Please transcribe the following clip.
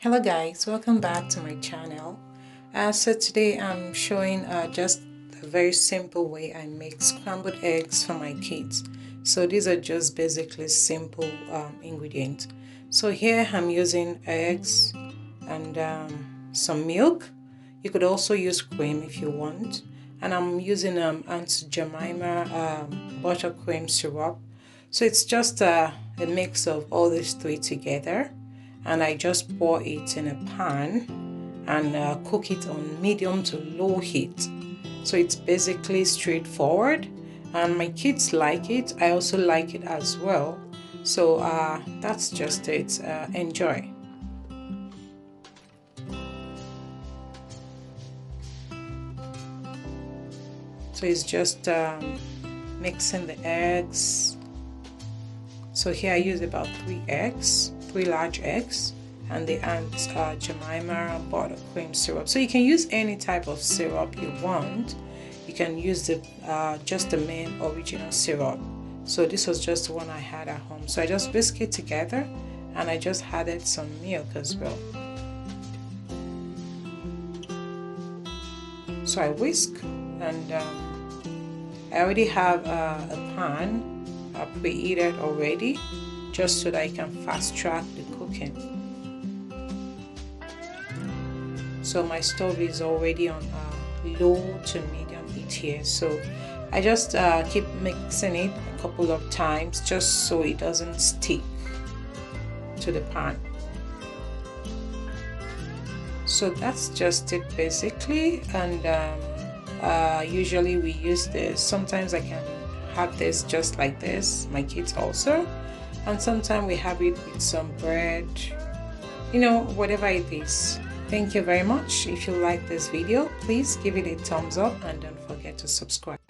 Hello guys, welcome back to my channel. So today I'm showing just a very simple way I make scrambled eggs for my kids. So these are just basically simple ingredients. So here I'm using eggs and some milk. You could also use cream if you want. And I'm using Aunt Jemima buttercream syrup. So it's just a mix of all these three together, and I just pour it in a pan and cook it on medium to low heat. So it's basically straightforward, and my kids like it. I also like it as well. So that's just it. Enjoy. So it's just mixing the eggs. So here I use about 3 large eggs, and the Aunt Jemima buttercream syrup. So you can use any type of syrup you want. You can use the just the main original syrup. So this was just the one I had at home. So I just whisk it together, and I just added some milk as well. So I whisk, and I already have a pan preheated already, just so that I can fast track the cooking. So my stove is already on low to medium heat here. So I just keep mixing it a couple of times just so it doesn't stick to the pan. So that's just it basically, and usually we use this. Sometimes I can have this just like this, my kids also, and sometimes we have it with some bread, whatever it is. Thank you very much. If you like this video, please give it a thumbs up and don't forget to subscribe.